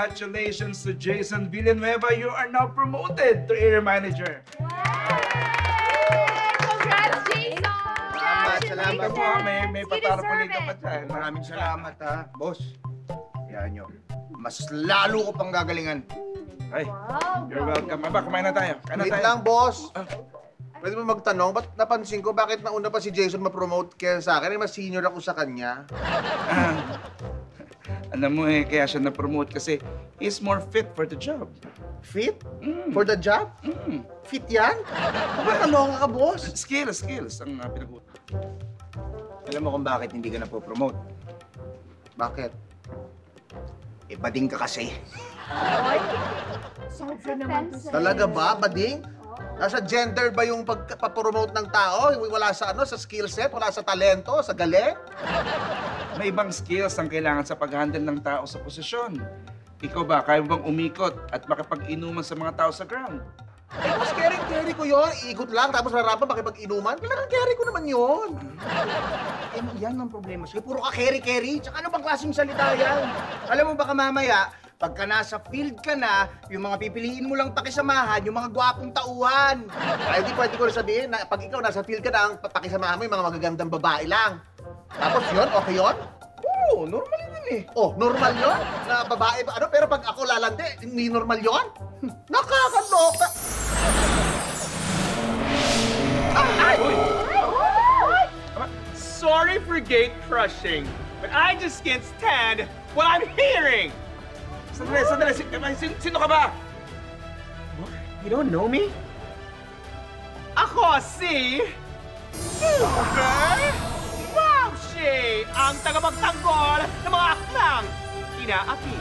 congratulations to Jason Villanueva. You are now promoted to area manager. Congrats, Jason! Salamat. Ikaw mo ha, may patarapulig ka pa dyan. Maraming salamat ha, boss. Yan nyo. Mas lalo ko pang gagalingan. Ay, you're welcome. Aba, kumain na tayo. Kain na Wait tayo. lang, boss. Pwede mo magtanong, ba't napansin ko bakit nauna pa si Jason ma-promote kaya sa akin? Mas senior ako sa kanya. Alam mo kaya siya na-promote kasi he's more fit for the job. Fit? For the job? Fit yan? Makakaloka ka, boss. Skills ang pinag-uusapan. Alam mo kung bakit hindi ka napopromote? Bakit? Bading ka kasi. Talaga ba, bading? Nasa gender ba yung pagpapromote ng tao? Wala sa sa skill set? Wala sa talento? Sa galing? May ibang skills ang kailangan sa pag-handle ng tao sa posisyon. Ikaw ba, kaya mo bang umikot at makipag-inuman sa mga tao sa ground? Mas carry ko yun. Iikot lang, tapos harapan makipag-inuman. Kailangan carry ko naman yun. Yan ang problema sa'yo. Puro ka carry. Tsaka ano bang klaseng salita yan? Alam mo baka mamaya, pagka nasa field ka na, yung mga pipiliin mo lang pakisamahan, yung mga gwapong tauhan. Ay, di pwede ko na sabihin na pag ikaw nasa field ka na, ang pakisamahan mo yung mga magagandang babae lang. Tapos yun, okay yun? Oo, normal yun eh. Oh, normal yun? Na babae ba? Pero pag ako lalandi, hindi normal yun? Nakakaloka! Sorry for gate crushing, but I just can't stand what I'm hearing. Sandali. Sino ka ba? You don't know me? Ako si... Super Wowshi! Ang tagapagtanggol ng mga aklang inaapi.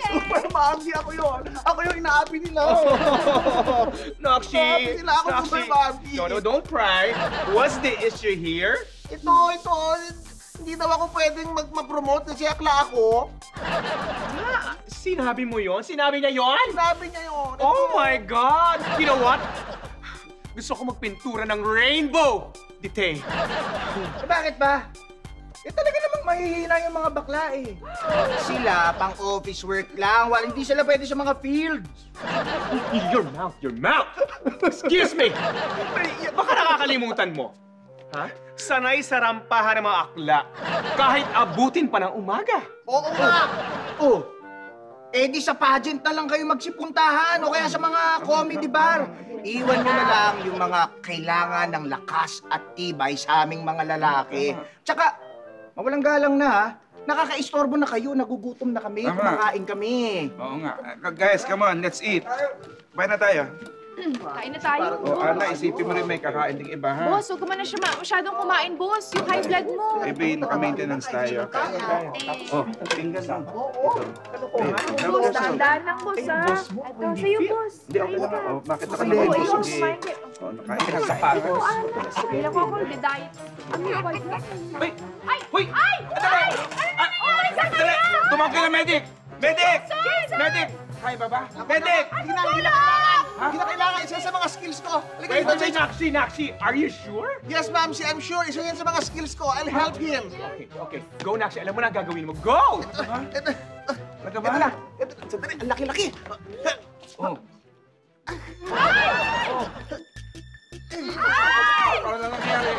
Super Bambi ako yun! Ako yung inaapi nila! Nakshi! Inaapi nila ako, Super Bambi! No, don't cry. What's the issue here? Ito, hindi daw ako pwedeng ma-promote kasi akla ako. Sinabi mo yon? Sinabi niya yon? Sabi niya yun. Oh my God! You know what? Gusto ko magpintura ng rainbow! Dite. Bakit ba? Talaga namang mahihina yung mga bakla eh. Sila, pang office work lang. Hindi sila pwede sa mga fields. Your mouth! Your mouth! Excuse me! Baka nakakalimutan mo. Ha? Sanay sa rampahan ng mga akla. Kahit abutin pa ng umaga. Oo nga! Oh, di sa pageant na lang kayo magsipuntahan o kaya sa mga comedy bar. Iwan nyo na lang yung mga kailangan ng lakas at tibay sa aming mga lalaki. Tsaka, mawalang galang na ha. Nakaka-istorbo na kayo, nagugutom na kami, kumakain kami. Oo nga. Guys, come on, let's eat. Kumain na tayo. Kain na tayo. O, Ana, isipin mo rin may kakain ding iba, ha? Boss, huwag ka man na siya masyadong kumain, boss. Yung high blood mo. Maybe naka-maintenance tayo. Kain na tayo. Oh, tingnan lang. Boss, dahan-dahan lang, boss, ha? Ito, sa'yo, boss. Hindi, okay naman. Oh, bakit Oo, naka-maintenance? ikaw Sige. kumain kayo. Oh, nakain ka ng sapatos. Kailan ko ako nag-diet. Ano yung bag mo? Ay! Ay! Hoy! Ay! Dali! Ano nangyari sa Dali! kanya? Tumawag ka na, medic! Medic! Jason! Medic! Kaya ba ba? Medic! Hindi na kailangan! Hindi na kailangan! Isa sa mga skills ko! Halika Wait, dito, wait, Jason. Nakshi, are you sure? Yes, ma'am. I'm sure. Isa yan sa mga skills ko. I'll help him. Okay. Go, Nakshi. Alam mo na ang gagawin mo. Go! Talaga ba? Ito na. Sandali. Ang laki-laki. Oh. Ano na nangyari?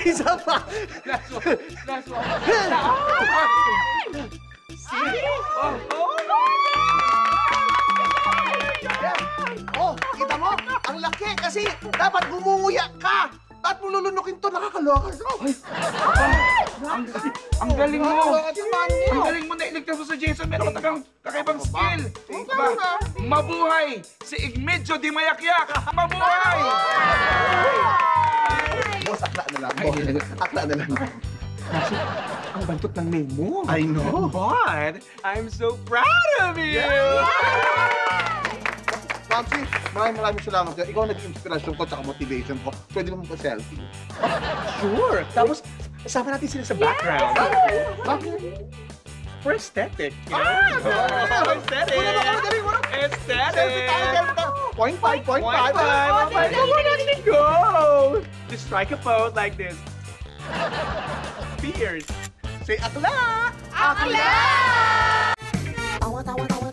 Isa pa. Last one. Oh, kita mo? Ang laki kasi dapat gumunguya ka. At mo lulunukin to, nakakaloka. Ang galing mo! Ang galing Ang galing mo na iligtas mo sa Jason. Meron ka tagang kakaibang skill. Diba? Mabuhay si Igmedio Di Mayakyak! Mabuhay! Boss, akla na lang. Boss, akla na lang. Ang bantot ng name mo. I know. But I'm so proud of you! Mamsi, maraming salamat. Ikaw ang nag-inspirasyon ko at motivation ko. Pwede naman pa selfie. Sure. Tapos, kasama natin sila sa background. Bakit? For aesthetic. You know? Aesthetic! Wala ba? Wala ba? Aesthetic! Selfie tayo, selfie tayo. Point five, point Point five. five. Come on, actually go. Just strike a pose like this. Fierce. Say akla! Akla! Tawa, tawa, tawa,